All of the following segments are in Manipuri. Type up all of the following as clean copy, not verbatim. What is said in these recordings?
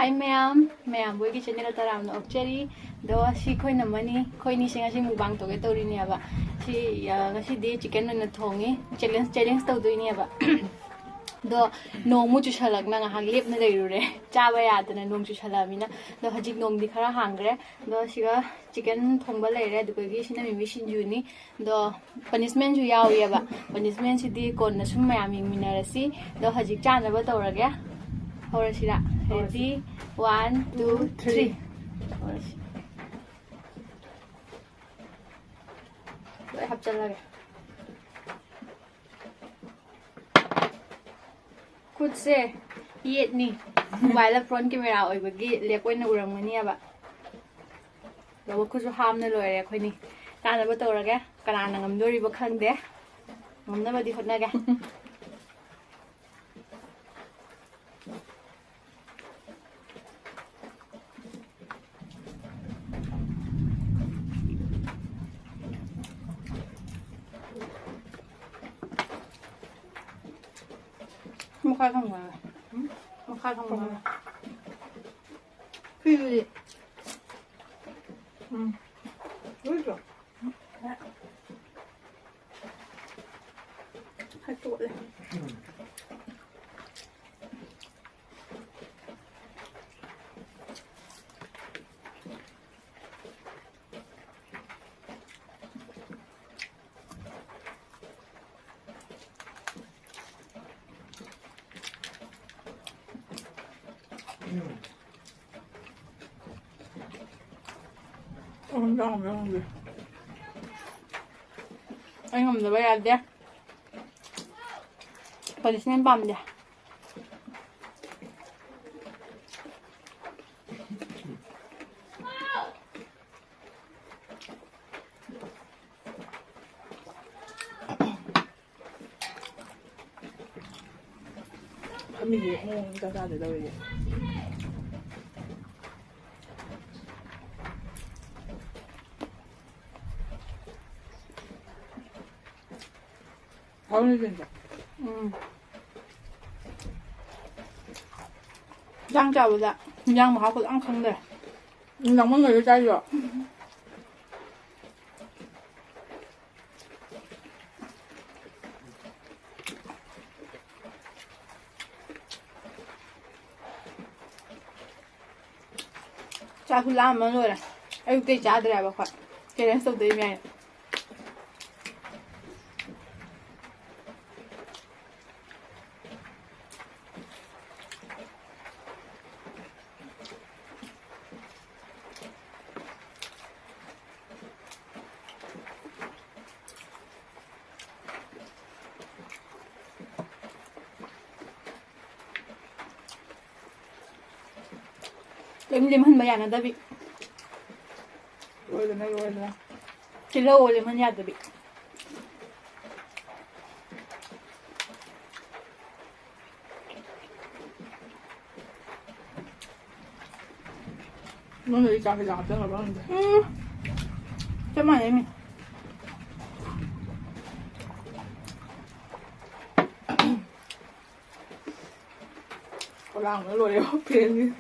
Hi ma'am boy ki channel taram no cherry do si khoi namani khoi ni singa si mubang to ge tori ni aba si ngasi di chicken na thongi challenge to doi ni aba do nong mu chu shalak na ha lep na dei re cha ba ya dana nong chu shala mina do hajik nong di khara hangre do siga chicken thongba le re do gi sina mi sinju ni do punishment ju yaw ye ba punishment si di kon na sum mayam mina rasi do hajik cha na ba to ra ge Horasira. Ready? 1, 2, 3. Vậy hợp chân là kìa. Cút xe. Yết nì. Mobile là front camera oi bagi le koi na urang mani aba. Lo ba kuju ham na loi re khoi ni. Ta na ba to ra ge. Kana na ngam dori ba khang de. Ngam na ba di hot na ge. Một khai không vào. Một khai không vào. Phi gì? Biết rồi. Hai tuổi rồi. Không được. Anh không được bây giờ đi. Phải xin băm đi. Mình gì không ra để đâu vậy? Không lên được. Răng chào rồi dạ. Răng mà học ăn không được. Nóng mọi người cho rồi. Cha cứ làm mà rồi này. Em cái cha để bà khoan. Cái này sâu tới mẹ. Lim hơn bây giờ nó đã bị Rồi rồi. chỉ lâu lim hơn nhà đã bị nó lấy cả cái giỏ chân là bao nhiêu? cho mà đấy mình có làm nữa rồi đấy, tiền đi.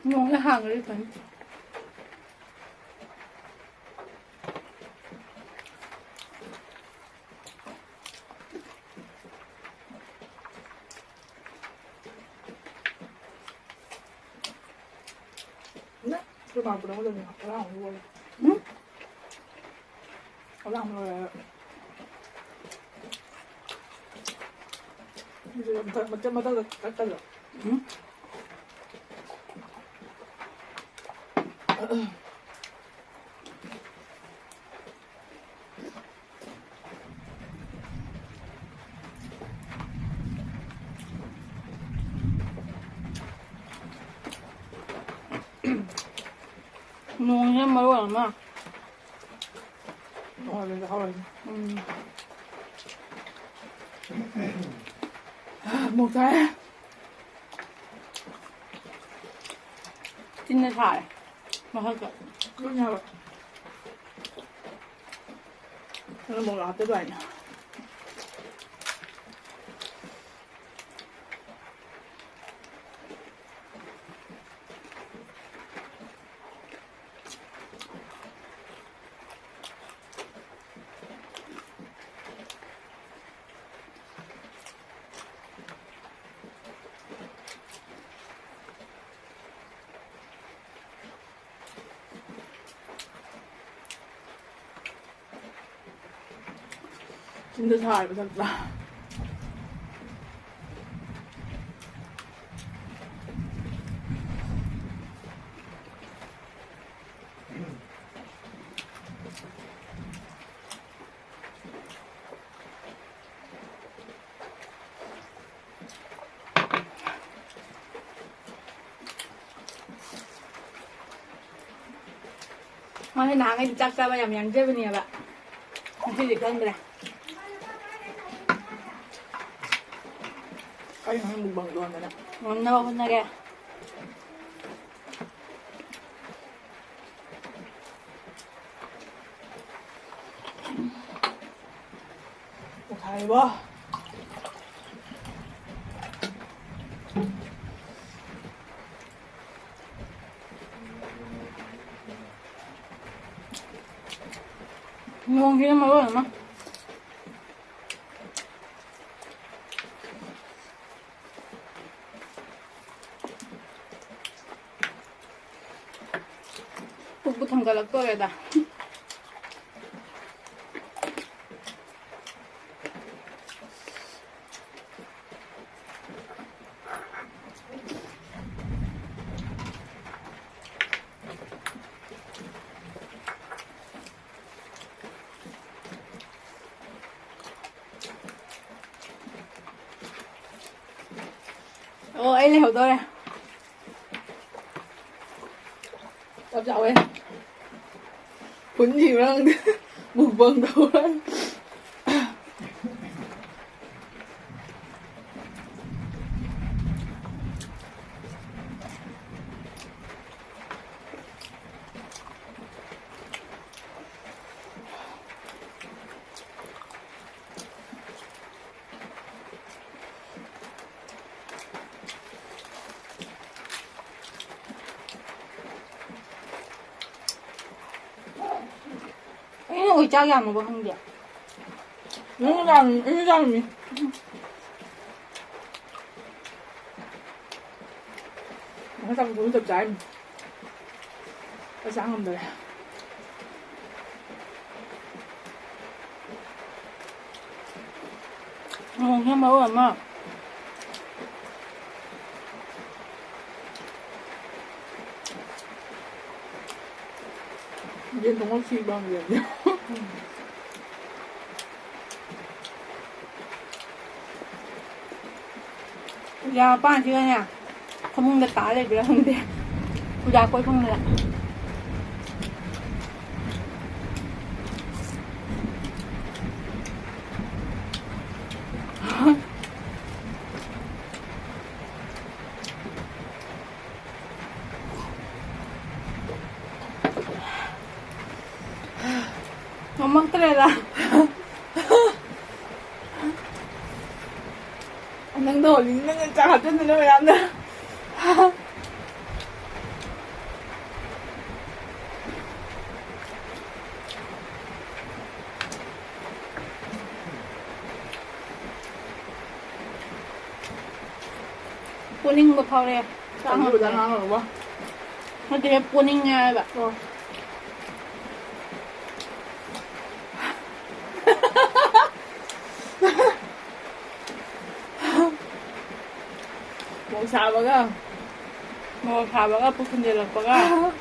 ngon cái hàng đấy phải Tôi bảo tôi đâu có được có làm rồi. Có làm rồi. Bây giờ mà tao được cắt rồi. 농이 말고 얼마? 근데 하루 먹자. 진짜 잘. 맛있어. 그냥 저는 뭐 라떼도 아니야. 진짜 잘 알겠다. mà thế nào cái chắc sao bây giờ mình chơi bên này bạn chơi gì cân đây Cái này mình bằng luôn rồi nè. ngon đâu hôm nay kìa 뭐 다 입어. ngon kia mà rồi mà 풋풋한 걸 꺼내다 ấy lèo tôi nè Tao chào em. Quấn gì mà đang bục vâng đâu đấy. 이거 이 짝이 안 먹어 한대 일장이. Xong cũng tập chạy. Có sáng không được. 그냥 먹어 엄마 Viên không có khi bao giờ nhá. 야 빵 시간이야 검은데 딸에 그러는데 우리 꼴 먹느라 엄마 그래라 Nâng đồ lính nâng chả hạt chân thì nó phải ăn nữa. 뿌닝 거 파래 Chẳng hiểu ra nào được không? nó kêu 뿌닝 nha bạn Rồi. Một xào vào cơ. 뭐 가봐가 볶은 데 넣어가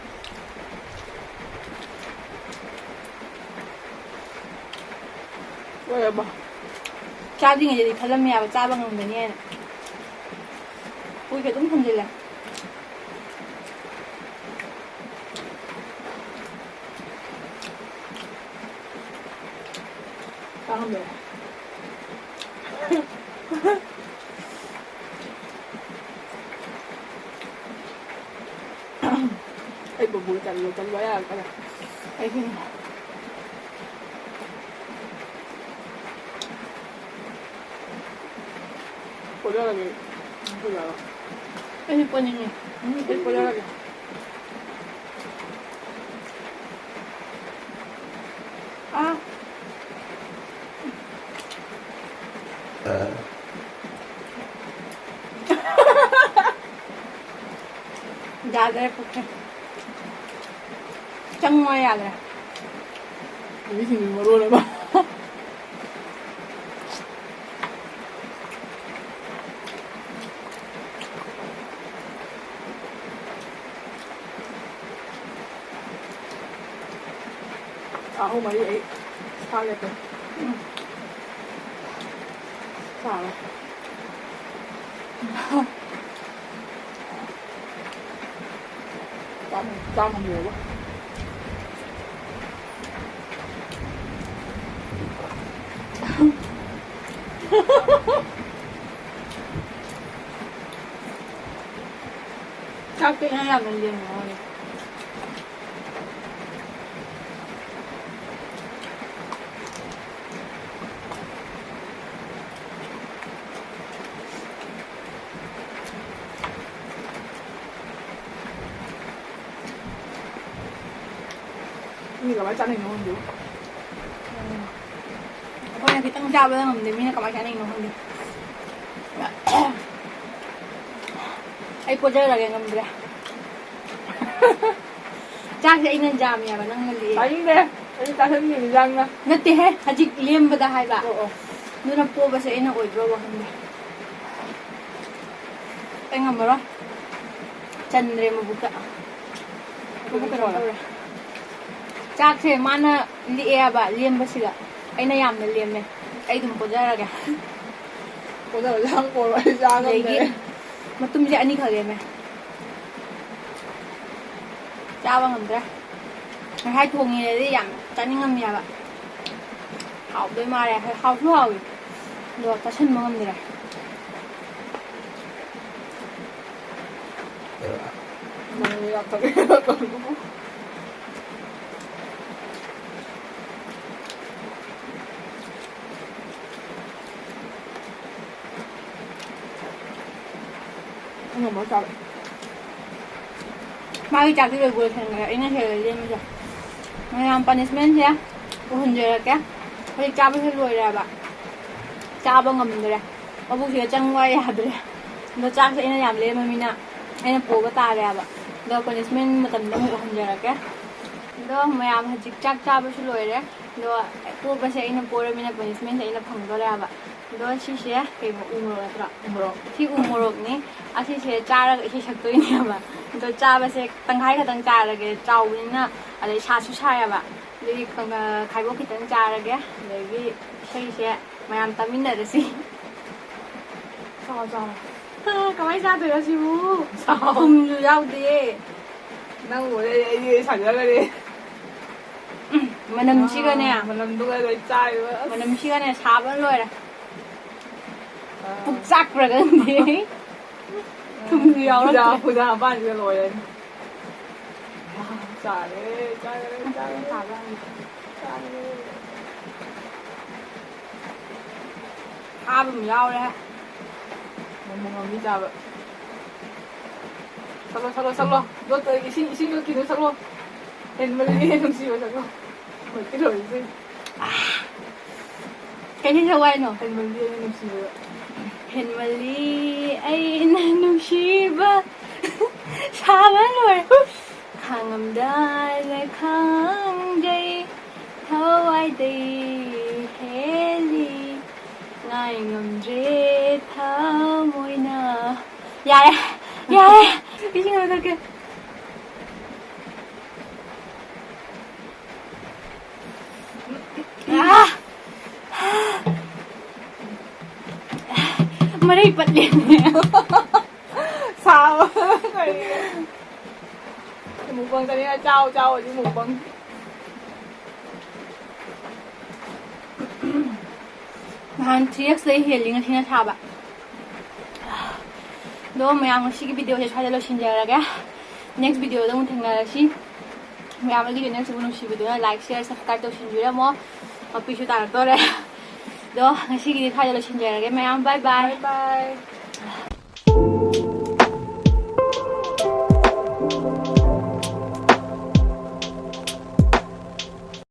Rồi bà. 짜증이 이제 팔람이야 짜방은 되니 우리가 좀 흔들려 Sao được? Ê, bùi chanh với à, cái này. Ê, cái này. Bùi ra là gì? Bùi ra là. Ê, con này. Bùi ra là gì? À. Yaadre putre. Changwa yaadre. Cái gì mà luôn rồi ba. À không mấy vậy. Sao vậy? Sao rồi? Tao không nhiều quá. Chắc cái này là mình liền rồi. Như là bánh chanh này ngon dữ. Con này thì tăng trao bây giờ ngầm thì mình có bánh chả này nó không đi. Ay, pwede lagi ng bra. Chắc sẽ in jam ya ba nang mali. Bánh đi. Bánh ta thêm nhiều răng nè. Nati he, hajik liam ba dahay ba? Oo. Nuna po ba sa ina oy bro ba hindi. Ay nga bro. Chan re mabuka. Mabuka ro. Chắc sẽ mana liya ba liam ba sila. Ay na yam na liam ne. Ay dum po jara ga. Có giờ răng cổ lại ra không đấy. Matum je ani khale me. Cha ba ngam ra. Hai thùng như này đi dặm chán ngâm nhà bạn học đôi mà này học thứ hồi được ta chân mà ngâm gì này Mình gặp thật cái còn cũng không có sao vậy? Mari cakap dulu boleh kan? Ini saya lihat macam. Macam punishment ya. Bukan je kan? Kalau cakap saya boleh dah pak. Cakap ngam dulu. Abu saya cangwa ya dulu. Dah cakap saya ini yang lihat mamina. Ini poba tak ada pak. Dah punishment macam dah bukan je kan? Dah macam hajik cakap saya boleh dah. Dah poba saya ini poba mina punishment saya ini panggal ya pak. Dah sih saya kayak umur berapa? Umur. Si umur ni, asih saya cara saya sakto ini apa? Dah cara saya tengkai ke tengkai lagi, jauh ni na, ada sah susah ya pak. Jadi kai bok kita cara lagi, jadi saya macam tamin ada sih. Sao sao? Kamai sah tu ya sih bu. Sao? Jauh deh. Đang ngồi đây đi sẵn ra đây đi. Manam sih kan ya? Mình tôi đây trai nữa. Manam sih kan ya sabar loh ya. Buksak berkan deh. Jauh Bây giờ bạn chưa lồi lên. Trai đấy, trai đấy, trai đấy. Trai đấy. À bùm rau đây. Mình không biết sao vậy. Sắc luôn. Rồi tới xin cho kỹ nữa sắc luôn. Em mới đi không xin vào sắc luôn. Mới cái rồi gì. Cái gì sao quay nữa? Em mới đi không xin vào. Henmali ay nanushiba Sama rồi Khangam dai le khang jay Thâu ai đi heli Ngai ngam dre thâu môi na Dạ đây Cái gì nào kìa Mari bật liền Sao? Mục vâng ta đi là trao ở trên mục vâng. ꯅꯍꯥꯟ 3x ꯂꯩ ꯍꯦꯜꯂꯤ ꯉꯁꯤꯅ ꯊꯥꯕ ꯑꯗꯣ ꯃꯌꯥꯝ ꯉꯁꯤꯒꯤ ꯚꯤꯗꯤꯑꯣꯁꯦ ꯁ꯭ꯋꯥꯏꯗ ꯂꯣꯏꯁꯤꯟꯖꯔꯒꯦ ꯅꯦꯛꯁ ꯚꯤꯗꯤꯑꯣꯗ ꯑꯃꯨꯛ ꯊꯦꯡꯅꯔꯁꯤ ꯃꯌꯥꯝ ꯑꯩꯒꯤ ꯆꯦꯅꯦꯜꯁꯤꯕꯨ ꯅꯨꯡꯁꯤꯕꯗꯨꯅ ꯂꯥꯏꯛ ꯁꯤꯌꯔ ꯁꯕꯁꯀ꯭ꯔꯥꯏꯕ ꯇꯧꯁꯤꯟꯕꯤꯔꯝꯃꯣ ꯃꯄꯤꯁꯨ ꯇꯥꯔꯛꯇꯣꯔꯦ ꯑꯗꯣ ꯉꯁꯤꯒꯤꯗꯤ ꯁ꯭ꯋꯥꯏꯗ ꯂꯣꯏꯁꯤꯟꯖꯔꯒꯦ ꯃꯌꯥꯝ ꯕꯥꯏ ꯕꯥꯏ Bye bye.